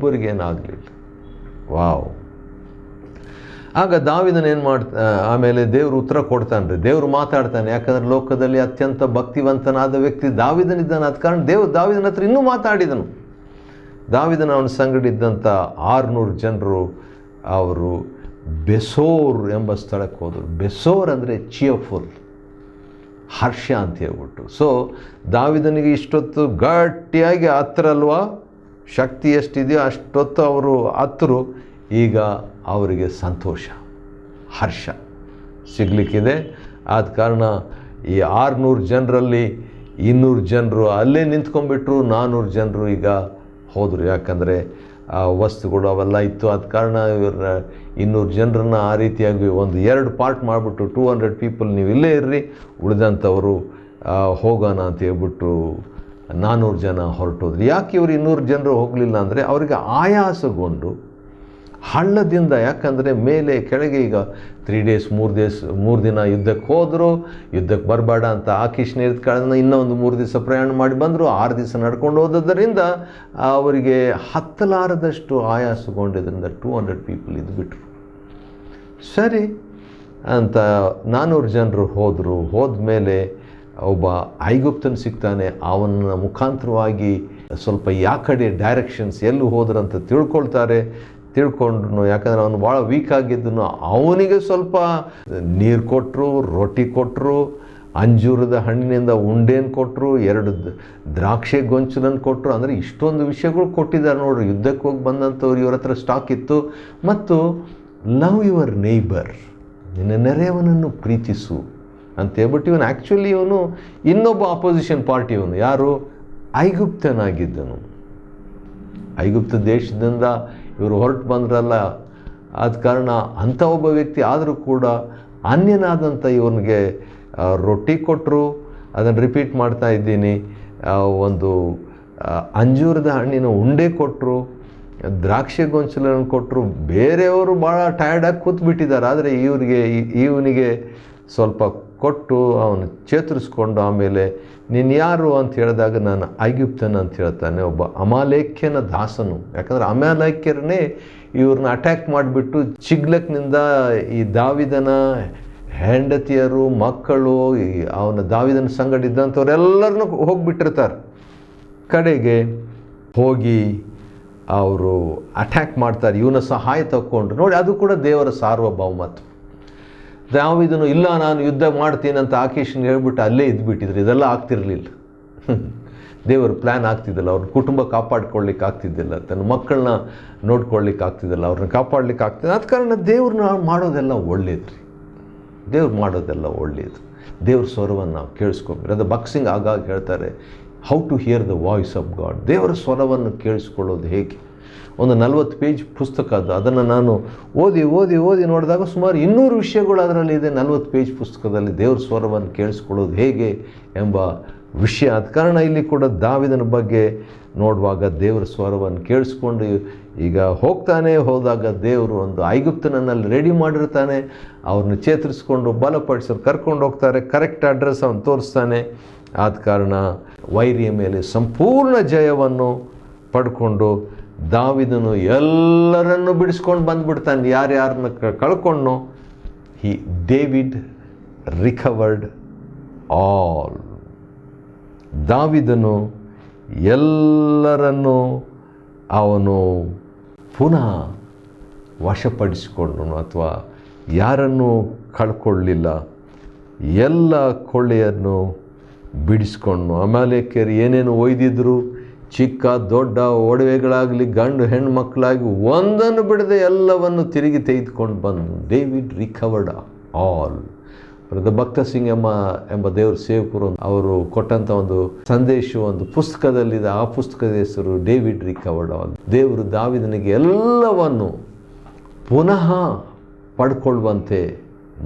[SPEAKER 2] ವಾವ್. ಆಗ ದಾವೀದನು ಏನು ಆಮೇಲೆ ದೇವರು ಉತ್ತರ ಕೊಡ್ತಾನೆ ರೀ, ದೇವರು ಮಾತಾಡ್ತಾನೆ. ಯಾಕಂದರೆ ಲೋಕದಲ್ಲಿ ಅತ್ಯಂತ ಭಕ್ತಿವಂತನಾದ ವ್ಯಕ್ತಿ ದಾವೀದನಿದ್ದಾನೆ. ಆದ ಕಾರಣ ದಾವೀದನ ಹತ್ರ ಇನ್ನೂ ಮಾತಾಡಿದನು. ದಾವೀದನ ಅವನ ಸಂಗಡಿದ್ದಂಥ 600 ಜನರು ಅವರು ಬೆಸೋರ್ ಎಂಬ ಸ್ಥಳಕ್ಕೆ ಹೋದರು. ಬೆಸೋರ್ ಅಂದರೆ ಚಿಯರ್ಫುಲ್, ಹರ್ಷ ಅಂತ ಹೇಳ್ಬಿಟ್ಟು. ಸೊ ದಾವೀದನಿಗೆ ಇಷ್ಟೊತ್ತು ಗಟ್ಟಿಯಾಗಿ ಹತ್ರ ಅಲ್ವಾ, ಶಕ್ತಿ ಎಷ್ಟಿದೆಯೋ ಅಷ್ಟೊತ್ತು ಅವರು ಹತ್ತರು. ಈಗ ಅವರಿಗೆ ಸಂತೋಷ, ಹರ್ಷ ಸಿಗಲಿಕ್ಕಿದೆ. ಆದ ಕಾರಣ ಈ 600 ಜನರಲ್ಲಿ 200 ಜನರು ಅಲ್ಲೇ ನಿಂತ್ಕೊಂಡ್ಬಿಟ್ರು, 400 ಜನರು ಈಗ ಹೋದರು. ಯಾಕಂದರೆ ಆ ವಸ್ತುಗಳು ಅವೆಲ್ಲ ಇತ್ತು. ಆದ ಕಾರಣ ಇವ್ರ 200 ಜನರನ್ನು ಆ ರೀತಿಯಾಗಿ 2 ಪಾರ್ಟ್ ಮಾಡಿಬಿಟ್ಟು 200 ಪೀಪಲ್ ನೀವು ಇಲ್ಲೇ ಇರ್ರಿ, ಉಳಿದಂಥವರು ಹೋಗೋಣ ಅಂತ ಹೇಳ್ಬಿಟ್ಟು 400 ಜನ ಹೊರಟೋದ್ರು. ಯಾಕೆ ಇವರು 200 ಜನರು ಹೋಗಲಿಲ್ಲ ಅಂದರೆ, ಅವರಿಗೆ ಆಯಾಸಗೊಂಡು ಹಳ್ಳದಿಂದ, ಯಾಕಂದರೆ ಮೇಲೆ ಕೆಳಗೆ ಈಗ 3 ಡೇಸ್ 3 ದಿನ ಯುದ್ಧಕ್ಕೆ ಹೋದರು. ಯುದ್ಧಕ್ಕೆ ಬರಬೇಡ ಅಂತ ಆಕೀಶ್ ನೀರಿದ ಕಾರಣ ಇನ್ನೊಂದು 3 ದಿವಸ ಪ್ರಯಾಣ ಮಾಡಿ ಬಂದರು. 6 ದಿವಸ ನಡ್ಕೊಂಡು ಹೋದದ್ದರಿಂದ ಅವರಿಗೆ ಹತ್ತಲಾರದಷ್ಟು ಆಯಾಸಗೊಂಡಿದ್ದರಿಂದ 200 ಪೀಪಲ್ ಇದ್ದುಬಿಟ್ರು. ಸರಿ ಅಂತ 400 ಜನರು ಹೋದರು. ಹೋದ್ಮೇಲೆ ಒಬ್ಬ ಐಗುಪ್ತನ ಸಿಗ್ತಾನೆ. ಅವನ ಮುಖಾಂತರವಾಗಿ ಸ್ವಲ್ಪ ಯಾವ ಕಡೆ ಡೈರೆಕ್ಷನ್ಸ್ ಎಲ್ಲಿ ಹೋದ್ರಂತ ತಿಳ್ಕೊಂಡ್ರು. ಯಾಕಂದರೆ ಅವನು ಭಾಳ ವೀಕ್ ಆಗಿದ್ದನು. ಅವನಿಗೆ ಸ್ವಲ್ಪ ನೀರು ಕೊಟ್ಟರು, ರೊಟ್ಟಿ ಕೊಟ್ಟರು, ಅಂಜೂರದ ಹಣ್ಣಿನಿಂದ ಉಂಡೇನು ಕೊಟ್ಟರು, 2 ದ್ರಾಕ್ಷಿ ಗೊಂಚಲನ್ನು ಕೊಟ್ಟರು. ಅಂದರೆ ಇಷ್ಟೊಂದು ವಿಷಯಗಳು ಕೊಟ್ಟಿದ್ದಾರೆ ನೋಡ್ರಿ. ಯುದ್ಧಕ್ಕೆ ಹೋಗಿ ಬಂದಂಥವ್ರು ಇವ್ರ ಹತ್ರ ಸ್ಟಾಕ್ ಇತ್ತು. ಮತ್ತು ಲವ್ ಯುವರ್ ನೇಬರ್, ನಿನ್ನ ನೆರೆಯವನನ್ನು ಪ್ರೀತಿಸು ಅಂತ ಹೇಳ್ಬಿಟ್ಟು ಇವನು ಆ್ಯಕ್ಚುಲಿ ಇವನು ಇನ್ನೊಬ್ಬ ಅಪೋಸಿಷನ್ ಪಾರ್ಟಿ. ಇವನು ಯಾರು? ಐಗುಪ್ತನಾಗಿದ್ದನು. ಐಗುಪ್ತ ದೇಶದಿಂದ ಇವರು ಹೊರಟು ಬಂದ್ರಲ್ಲ, ಆದ ಕಾರಣ ಅಂಥ ಒಬ್ಬ ವ್ಯಕ್ತಿ ಆದರೂ ಕೂಡ ಅನ್ಯನಾದಂಥ ಇವನಿಗೆ ರೊಟ್ಟಿ ಕೊಟ್ಟರು. ಅದನ್ನು ರಿಪೀಟ್ ಮಾಡ್ತಾ ಇದ್ದೀನಿ. ಒಂದು ಅಂಜೂರದ ಹಣ್ಣಿನ ಉಂಡೆ ಕೊಟ್ಟರು, ದ್ರಾಕ್ಷಿ ಗೊಂಚಲನ್ನು ಕೊಟ್ಟರು. ಬೇರೆಯವರು ಭಾಳ ಟಯರ್ಡಾಗಿ ಕೂತ್ಬಿಟ್ಟಿದ್ದಾರೆ. ಆದರೆ ಇವನಿಗೆ ಸ್ವಲ್ಪ ಕೊಟ್ಟು ಅವನು ಚೇತರಿಸ್ಕೊಂಡು ಆಮೇಲೆ ನೀನು ಯಾರು ಅಂತ ಹೇಳಿದಾಗ ನಾನು ಐಗುಪ್ತನ ಅಂತ ಹೇಳ್ತಾನೆ. ಒಬ್ಬ ಅಮಾಲೇಕ್ಯನ ದಾಸನು. ಯಾಕಂದರೆ ಅಮಾಲೇಕ್ಯರನ್ನೇ ಇವ್ರನ್ನ ಅಟ್ಯಾಕ್ ಮಾಡಿಬಿಟ್ಟು ಚಿಗ್ಲಕ್ನಿಂದ ಈ ದಾವಿದನ ಹೆಂಡತಿಯರು, ಮಕ್ಕಳು, ದಾವಿದನ ಸಂಗಡಿದ್ದಂಥವ್ರೆಲ್ಲರನ್ನೂ ಹೋಗಿಬಿಟ್ಟಿರ್ತಾರೆ. ಕಡೆಗೆ ಹೋಗಿ ಅವರು ಅಟ್ಯಾಕ್ ಮಾಡ್ತಾರೆ. ಇವನ ಸಹಾಯ ತಗೊಂಡು ನೋಡಿ, ಅದು ಕೂಡ ದೇವರ ಸಾರ್ವಭೌಮತ್ವ. ದಾವೀದನು ಇಲ್ಲ ನಾನು ಯುದ್ಧ ಮಾಡ್ತೀನಿ ಅಂತ ಆಕೀಶನ್ ಹೇಳ್ಬಿಟ್ಟು ಅಲ್ಲೇ ಇದ್ದುಬಿಟ್ಟಿದ್ರು. ಇದೆಲ್ಲ ಆಗ್ತಿರಲಿಲ್ಲ. ದೇವರ ಪ್ಲ್ಯಾನ್ ಆಗ್ತಿದ್ದಿಲ್ಲ. ಅವ್ರ ಕುಟುಂಬ ಕಾಪಾಡ್ಕೊಳ್ಳಿಕ್ಕೆ ಆಗ್ತಿದ್ದಿಲ್ಲ, ತನ್ನ ಮಕ್ಕಳನ್ನ ನೋಡ್ಕೊಳ್ಳಿಕ್ಕೆ ಆಗ್ತಿದ್ದಿಲ್ಲ, ಅವ್ರನ್ನ ಕಾಪಾಡಲಿಕ್ಕೆ ಆಗ್ತಿದ್ದಿಲ್ಲ. ಆದ ಕಾರಣ ದೇವ್ರನ್ನ ಮಾಡೋದೆಲ್ಲ ಒಳ್ಳೇದು ರೀ. ದೇವ್ರು ಮಾಡೋದೆಲ್ಲ ಒಳ್ಳೆಯದು. ದೇವ್ರ ಸ್ವರವನ್ನು ನಾವು ಕೇಳಿಸ್ಕೊಬೇಕು. ಅದು ಬಾಕ್ಸಿಂಗ್ ಆಗಾಗ ಹೇಳ್ತಾರೆ, how to hear the voice of God. ದೇವರ ಸ್ವರವನ್ನು ಕೇಳಿಸ್ಕೊಳ್ಳೋದು ಹೇಗೆ. ಒಂದು 40 ಪೇಜ್ ಪುಸ್ತಕ ಅದು. ಅದನ್ನು ನಾನು ಓದಿ ನೋಡಿದಾಗ ಸುಮಾರು 200 ವಿಷಯಗಳು ಅದರಲ್ಲಿದೆ. 40 ಪೇಜ್ ಪುಸ್ತಕದಲ್ಲಿ ದೇವ್ರ ಸ್ವರವನ್ನು ಕೇಳಿಸ್ಕೊಳ್ಳೋದು ಹೇಗೆ ಎಂಬ ವಿಷಯ. ಆದ ಕಾರಣ ಇಲ್ಲಿ ಕೂಡ ದಾವಿದನ ಬಗ್ಗೆ ನೋಡುವಾಗ ದೇವರ ಸ್ವರವನ್ನು ಕೇಳಿಸ್ಕೊಂಡು ಈಗ ಹೋದಾಗ ದೇವರು ಒಂದು ಐಗುಪ್ತನಲ್ಲಿ ರೆಡಿ ಮಾಡಿರ್ತಾನೆ. ಅವ್ರನ್ನ ಚೇತರಿಸ್ಕೊಂಡು ಬಲಪಡಿಸೋರು ಕರ್ಕೊಂಡು ಹೋಗ್ತಾರೆ. ಕರೆಕ್ಟ್ ಅಡ್ರೆಸ್ ಅವನು ತೋರಿಸ್ತಾನೆ. ಆದ ಕಾರಣ ವೈರಿಯ ಮೇಲೆ ಸಂಪೂರ್ಣ ಜಯವನ್ನು ಪಡ್ಕೊಂಡು ದಾವಿದನು ಎಲ್ಲರನ್ನು ಬಿಡಿಸ್ಕೊಂಡು ಬಂದುಬಿಡ್ತಾನೆ. ಯಾರ್ಯಾರನ್ನ ಕಳ್ಕೊಂಡು ಡೇವಿಡ್ ರಿಕವರ್ಡ್ ಆಲ್. ದಾವಿದನು ಎಲ್ಲರನ್ನು ಅವನು ಪುನಃ ವಶಪಡಿಸಿಕೊಂಡನು, ಅಥವಾ ಯಾರನ್ನು ಕಳ್ಕೊಳ್ಳಿಲ್ಲ. ಎಲ್ಲ ಕೊಳ್ಳೆಯನ್ನು ಬಿಡಿಸ್ಕೊಂಡು ಅಮಾಲೇಕ್ಯರು ಏನೇನು ಒಯ್ದಿದ್ರು, ಚಿಕ್ಕ ದೊಡ್ಡ ಒಡವೆಗಳಾಗಲಿ, ಗಂಡು ಹೆಣ್ಣು ಮಕ್ಕಳಾಗಿ ಒಂದನ್ನು ಬಿಡದೆ ಎಲ್ಲವನ್ನು ತಿರುಗಿ ತೆಗೆದುಕೊಂಡು ಬಂದು ಡೇವಿಡ್ ರಿಕವರ್ಡ್ ಆಲ್. ಬ್ರದರ್ ಭಕ್ತ ಸಿಂಗ್ ಎಂಬ ದೇವ್ರ ಸೇವಕರು ಅವರು ಕೊಟ್ಟಂಥ ಒಂದು ಸಂದೇಶ ಒಂದು ಪುಸ್ತಕದಲ್ಲಿದೆ. ಆ ಪುಸ್ತಕದ ಹೆಸರು ಡೇವಿಡ್ ರಿಕವರ್ಡ್ ಆಲ್. ದೇವರು ದಾವೀದನಿಗೆ ಎಲ್ಲವನ್ನು ಪುನಃ ಪಡ್ಕೊಳ್ಳುವಂತೆ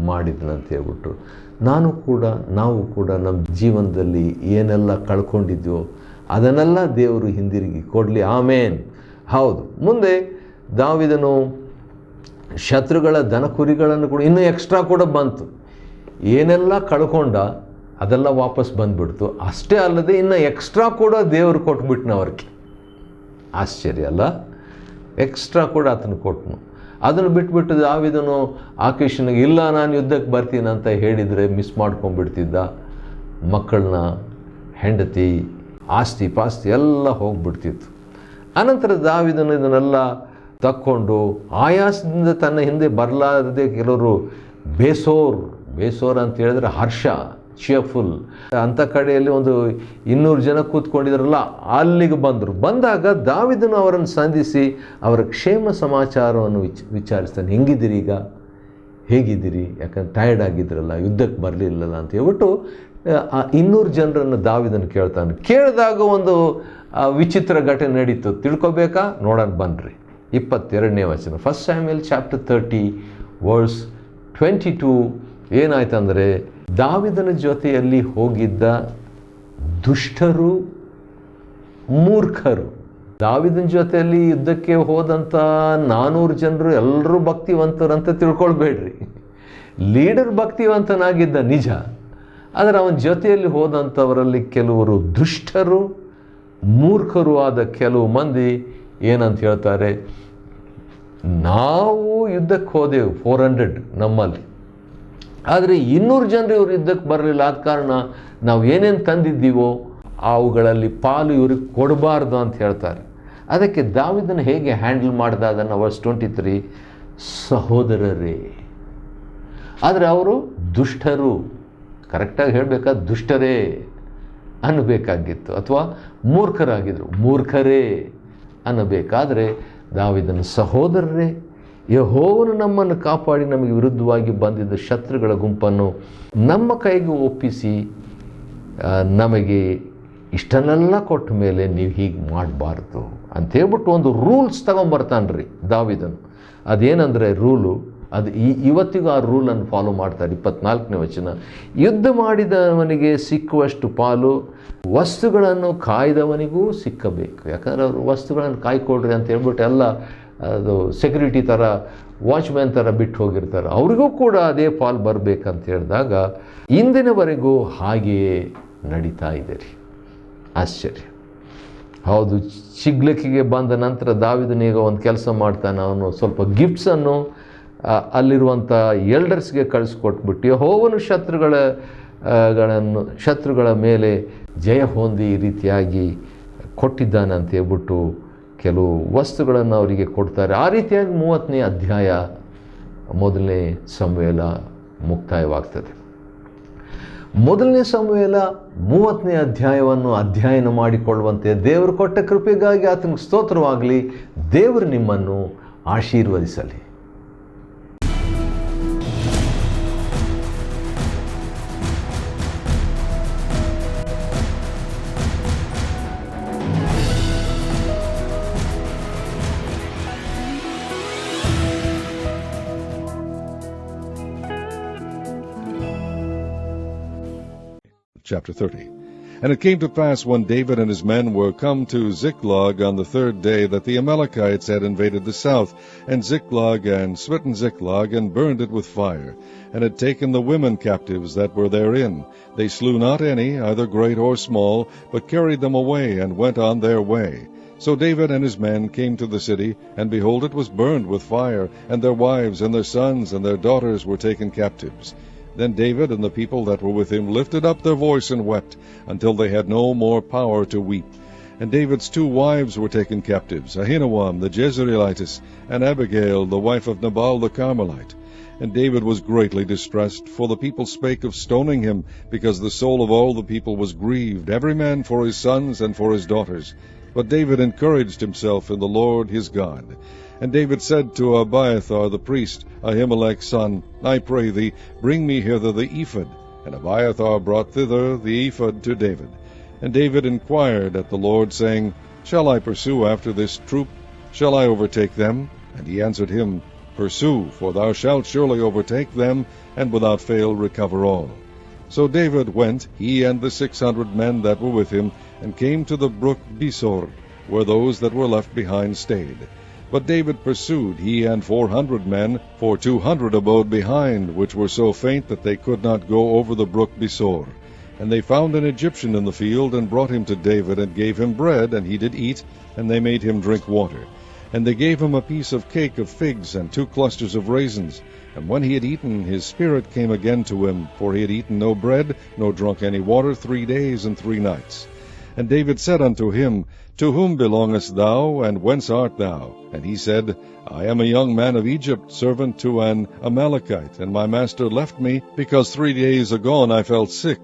[SPEAKER 2] ಮಾಡಿದ್ನಂತ ಹೇಳ್ಬಿಟ್ಟು ನಾವು ಕೂಡ ನಮ್ಮ ಜೀವನದಲ್ಲಿ ಏನೆಲ್ಲ ಕಳ್ಕೊಂಡಿದ್ವೋ ಅದನ್ನೆಲ್ಲ ದೇವರು ಹಿಂದಿರುಗಿ ಕೊಡಲಿ. ಆಮೇನ್. ಹೌದು. ಮುಂದೆ ದಾವೀದನು ಶತ್ರುಗಳ ದನ ಕುರಿಗಳನ್ನು ಕೂಡ ಇನ್ನೂ ಎಕ್ಸ್ಟ್ರಾ ಕೂಡ ಬಂತು. ಏನೆಲ್ಲ ಕಳ್ಕೊಂಡ ಅದೆಲ್ಲ ವಾಪಸ್ ಬಂದುಬಿಡ್ತು. ಅಷ್ಟೇ ಅಲ್ಲದೆ ಇನ್ನು ಎಕ್ಸ್ಟ್ರಾ ಕೂಡ ದೇವರು ಕೊಟ್ಬಿಟ್ನ ಅವ್ರಿಗೆ. ಆಶ್ಚರ್ಯ ಅಲ್ಲ? ಎಕ್ಸ್ಟ್ರಾ ಕೂಡ ಆತನು ಕೊಟ್ಟನು. ಅದನ್ನು ಬಿಟ್ಬಿಟ್ಟು ದಾವೀದನು ಆಕೀಷನಿಗೆ ಇಲ್ಲ ನಾನು ಯುದ್ಧಕ್ಕೆ ಬರ್ತೀನಿ ಅಂತ ಹೇಳಿದರೆ ಮಿಸ್ ಮಾಡ್ಕೊಂಡ್ಬಿಡ್ತಿದ್ದ. ಮಕ್ಕಳನ್ನ, ಹೆಂಡತಿ, ಆಸ್ತಿ ಪಾಸ್ತಿ ಎಲ್ಲ ಹೋಗ್ಬಿಡ್ತಿತ್ತು. ಅನಂತರ ದಾವೀದನು ಇದನ್ನೆಲ್ಲ ತಕ್ಕೊಂಡು ಆಯಾಸದಿಂದ ತನ್ನ ಹಿಂದೆ ಬರಲಾರದೆ ಕೆಲವರು ಬೇಸೋರ್ ಅಂತ ಹೇಳಿದ್ರೆ ಹರ್ಷ, ಚಿಯರ್ಫುಲ್ ಅಂಥ ಕಡೆಯಲ್ಲಿ ಒಂದು 200 ಜನ ಕೂತ್ಕೊಂಡಿದ್ರಲ್ಲ ಅಲ್ಲಿಗೆ ಬಂದಾಗ ದಾವೀದನು ಅವರನ್ನು ಸಂಧಿಸಿ ಅವರ ಕ್ಷೇಮ ಸಮಾಚಾರವನ್ನು ವಿಚಾರಿಸ್ತಾನೆ. ಹೆಂಗಿದ್ದೀರಿ ಈಗ, ಹೇಗಿದ್ದೀರಿ, ಯಾಕಂದ್ರೆ ಟಯರ್ಡ್ ಆಗಿದ್ರಲ್ಲ, ಯುದ್ಧಕ್ಕೆ ಬರಲಿಲ್ಲಲ್ಲ ಅಂತ ಹೇಳ್ಬಿಟ್ಟು ಆ 200 ಜನರನ್ನು ದಾವೀದನು ಕೇಳ್ತಾನೆ. ಕೇಳಿದಾಗ ಒಂದು ವಿಚಿತ್ರ ಘಟನೆ ನಡೀತು. ತಿಳ್ಕೊಬೇಕಾ? ನೋಡೋಣ ಬನ್ನಿರಿ. 22ನೇ ವಚನ, 1 ಸ್ಯಾಮ್ಯುಯಲ್ ಚಾಪ್ಟರ್ 30 ವರ್ಸ್ 22. ಏನಾಯ್ತಂದರೆ, ದಾವೀದನ ಜೊತೆಯಲ್ಲಿ ಹೋಗಿದ್ದ ದುಷ್ಟರು, ಮೂರ್ಖರು. ದಾವೀದನ ಜೊತೆಯಲ್ಲಿ ಯುದ್ಧಕ್ಕೆ ಹೋದಂಥ 400 ಜನರು ಎಲ್ಲರೂ ಭಕ್ತಿವಂತರಂತ ತಿಳ್ಕೊಳ್ಬೇಡ್ರಿ. ಲೀಡರ್ ಭಕ್ತಿವಂತನಾಗಿದ್ದ ನಿಜ, ಆದರೆ ಅವನ ಜೊತೆಯಲ್ಲಿ ಹೋದಂಥವರಲ್ಲಿ ಕೆಲವರು ದುಷ್ಟರು, ಮೂರ್ಖರು ಆದ ಕೆಲವು ಮಂದಿ ಏನಂತ ಹೇಳ್ತಾರೆ, ನಾವು ಯುದ್ಧಕ್ಕೆ ಹೋದೆವು 400 ನಮ್ಮಲ್ಲಿ, ಆದರೆ 200 ಜನರು ಇವರು ಯುದ್ಧಕ್ಕೆ ಬರಲಿಲ್ಲ. ಆದ ಕಾರಣ ನಾವು ಏನೇನು ತಂದಿದ್ದೀವೋ ಅವುಗಳಲ್ಲಿ ಪಾಲು ಇವ್ರಿಗೆ ಕೊಡಬಾರ್ದು ಅಂತ ಹೇಳ್ತಾರೆ. ಅದಕ್ಕೆ ದಾವೀದನ ಹೇಗೆ ಹ್ಯಾಂಡಲ್ ಮಾಡ್ದ ಅದನ್ನು ವರ್ಸ್ 23, ಸಹೋದರರೇ. ಆದರೆ ಅವರು ದುಷ್ಟರು. ಕರೆಕ್ಟಾಗಿ ಹೇಳಬೇಕಾದ ದುಷ್ಟರೇ ಅನ್ನಬೇಕಾಗಿತ್ತು, ಅಥವಾ ಮೂರ್ಖರಾಗಿದ್ದರು, ಮೂರ್ಖರೇ ಅನ್ನಬೇಕಾದ್ರೆ ದಾವೀದನ ಸಹೋದರರೇ, ಯೆಹೋವನು ನಮ್ಮನ್ನು ಕಾಪಾಡಿ ನಮಗೆ ವಿರುದ್ಧವಾಗಿ ಬಂದಿದ್ದ ಶತ್ರುಗಳ ಗುಂಪನ್ನು ನಮ್ಮ ಕೈಗೆ ಒಪ್ಪಿಸಿ ನಮಗೆ ಇಷ್ಟನ್ನೆಲ್ಲ ಕೊಟ್ಟ ಮೇಲೆ ನೀವು ಹೀಗೆ ಮಾಡಬಾರ್ದು ಅಂಥೇಳ್ಬಿಟ್ಟು ಒಂದು ರೂಲ್ಸ್ ತಗೊಂಬರ್ತಾನೆ ರೀ ದಾವೀದನು. ಅದೇನೆಂದರೆ ರೂಲು, ಅದು ಇವತ್ತಿಗೂ ಆ ರೂಲನ್ನು ಫಾಲೋ ಮಾಡ್ತಾರೆ. 24ನೇ ವಚನ, ಯುದ್ಧ ಮಾಡಿದವನಿಗೆ ಸಿಕ್ಕುವಷ್ಟು ಪಾಲು ವಸ್ತುಗಳನ್ನು ಕಾಯ್ದವನಿಗೂ ಸಿಕ್ಕಬೇಕು. ಯಾಕಂದರೆ ಅವರು ವಸ್ತುಗಳನ್ನು ಕಾಯ್ಕೊಡ್ರಿ ಅಂತ ಹೇಳ್ಬಿಟ್ಟು ಎಲ್ಲ ಅದು ಸೆಕ್ಯೂರಿಟಿ ಥರ, ವಾಚ್ಮ್ಯಾನ್ ಥರ ಬಿಟ್ಟು ಹೋಗಿರ್ತಾರೆ, ಅವರಿಗೂ ಕೂಡ ಅದೇ ಪಾಲು ಬರಬೇಕಂತ ಹೇಳಿದಾಗ ಇಂದಿನವರೆಗೂ ಹಾಗೆಯೇ ನಡೀತಾ ಇದೆ ರೀ. ಆಶ್ಚರ್ಯ. ಹೌದು. ಚಿಗ್ಲಕ್ಕಿಗೆ ಬಂದ ನಂತರ ದಾವೀದನೀಗ ಒಂದು ಕೆಲಸ ಮಾಡ್ತಾನೆ. ಅವನು ಸ್ವಲ್ಪ ಗಿಫ್ಟ್ಸನ್ನು ಅಲ್ಲಿರುವಂಥ ಎಲ್ಡರ್ಸ್ಗೆ ಕಳಿಸ್ಕೊಟ್ಬಿಟ್ಟು ಯೆಹೋವನು ಶತ್ರುಗಳ ಮೇಲೆ ಜಯ ಹೊಂದಿ ಈ ರೀತಿಯಾಗಿ ಕೊಟ್ಟಿದ್ದಾನೆ ಅಂತ ಹೇಳ್ಬಿಟ್ಟು ಕೆಲವು ವಸ್ತುಗಳನ್ನು ಅವರಿಗೆ ಕೊಡ್ತಾರೆ. ಆ ರೀತಿಯಾಗಿ 30ನೇ ಅಧ್ಯಾಯ 1ನೇ ಸಮುವೇಲ ಮುಕ್ತಾಯವಾಗ್ತದೆ. 1ನೇ ಸಮುವೇಲ 30ನೇ ಅಧ್ಯಾಯವನ್ನು ಅಧ್ಯಯನ ಮಾಡಿಕೊಳ್ಳುವಂತೆ ದೇವರು ಕೊಟ್ಟ ಕೃಪೆಗಾಗಿ ಆತನಿಗೆ ಸ್ತೋತ್ರವಾಗಲಿ. ದೇವರು ನಿಮ್ಮನ್ನು ಆಶೀರ್ವದಿಸಲಿ.
[SPEAKER 3] Chapter 30. And it came to pass when David and his men were come to Ziklag on the 3rd day that the Amalekites had invaded the south, and Ziklag, and smitten Ziklag, and burned it with fire, and had taken the women captives that were therein. They slew not any, either great or small, but carried them away, and went on their way. So David and his men came to the city, and behold, it was burned with fire, and their wives and their sons and their daughters were taken captives. Then David and the people that were with him lifted up their voice and wept, until they had no more power to weep. And David's 2 wives were taken captives, Ahinoam the Jezreelitess, and Abigail the wife of Nabal the Carmelite. And David was greatly distressed, for the people spake of stoning him, because the soul of all the people was grieved, every man for his sons and for his daughters. But David encouraged himself in the Lord his God. And David said to Abiathar the priest, Ahimelech's son, I pray thee, bring me hither the ephod. And Abiathar brought thither the ephod to David. And David inquired at the Lord, saying, Shall I pursue after this troop? Shall I overtake them? And he answered him, Pursue, for thou shalt surely overtake them, and without fail recover all. So David went, he and the 600 men that were with him, and came to the brook Besor, where those that were left behind stayed. But David pursued, he and 400 men, for 200 abode behind, which were so faint that they could not go over the brook Besor. And they found an Egyptian in the field, and brought him to David, and gave him bread, and he did eat, and they made him drink water. And they gave him a piece of cake of figs, and 2 clusters of raisins. And when he had eaten, his spirit came again to him, for he had eaten no bread, nor drunk any water 3 days and 3 nights. And David said unto him, To whom belongest thou, and whence art thou? And he said, I am a young man of Egypt, servant to an Amalekite, and my master left me, because 3 days agone I felt sick.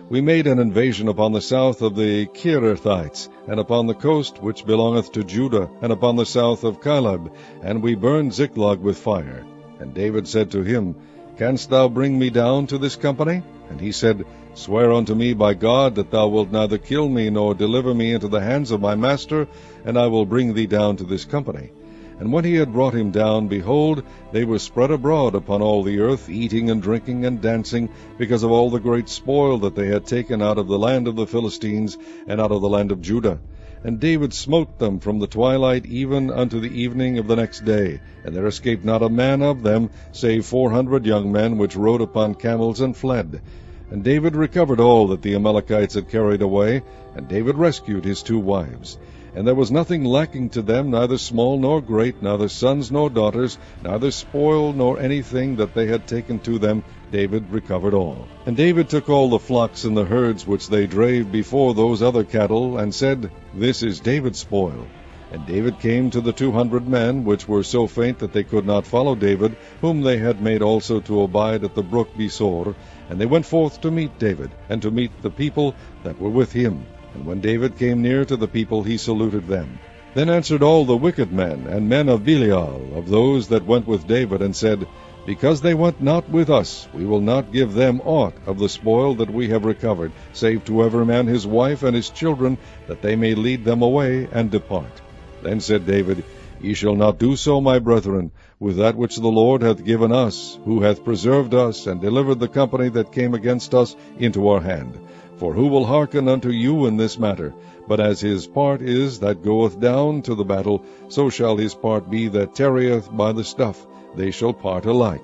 [SPEAKER 3] We made an invasion upon the south of the Cherethites, and upon the coast which belongeth to Judah, and upon the south of Caleb, and we burned Ziklag with fire. And David said to him, Canst thou bring me down to this company? And he said, Swear unto me by God that thou wilt neither kill me nor deliver me into the hands of my master, and I will bring thee down to this company. And when he had brought him down, behold, they were spread abroad upon all the earth, eating and drinking and dancing, because of all the great spoil that they had taken out of the land of the Philistines, and out of the land of Judah. And David smote them from the twilight even unto the evening of the next day, and there escaped not a man of them, save 400 young men, which rode upon camels and fled. And David recovered all that the Amalekites had carried away, and David rescued his 2 wives. And there was nothing lacking to them, neither small nor great, neither sons nor daughters, neither spoil nor anything that they had taken to them. David recovered all. And David took all the flocks and the herds which they drave before those other cattle, and said, This is David's spoil. And David came to the 200 men, which were so faint that they could not follow David, whom they had made also to abide at the brook Besor. And they went forth to meet David, and to meet the people that were with him. And when David came near to the people, he saluted them. Then answered all the wicked men, and men of Belial, of those that went with David, and said, Because they went not with us, we will not give them aught of the spoil that we have recovered, save to every man his wife and his children, that they may lead them away and depart. Then said David, Ye shall not do so, my brethren, with that which the Lord hath given us, who hath preserved us, and delivered the company that came against us into our hand. For who will hearken unto you in this matter? But as his part is that goeth down to the battle, so shall his part be that tarrieth by the stuff. They shall part alike.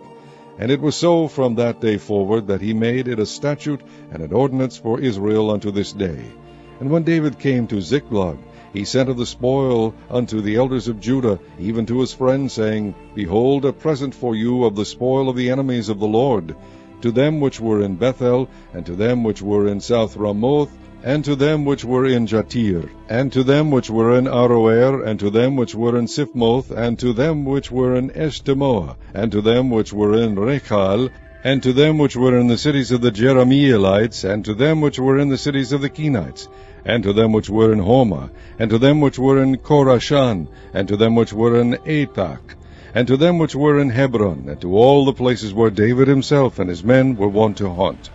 [SPEAKER 3] And it was so from that day forward, that he made it a statute and an ordinance for Israel unto this day. And when David came to Ziklag, he sent of the spoil unto the elders of Judah, even to his friends, saying, Behold, a present for you of the spoil of the enemies of the Lord. To them which were in Bethel, and to them which were in South Ramoth, and to them which were in Jatir, and to them which were in Aroer, and to them which were in Siphmoth, and to them which were in Eshtemoa, and to them which were in Rechal, and to them which were in the cities of the Jerahmeelites, and to them which were in the cities of the Kenites, and to them which were in Homa, and to them which were in Korashan, and to them which were in Atak, and to them which were in Hebron, and to all the places where David himself and his men were wont to haunt.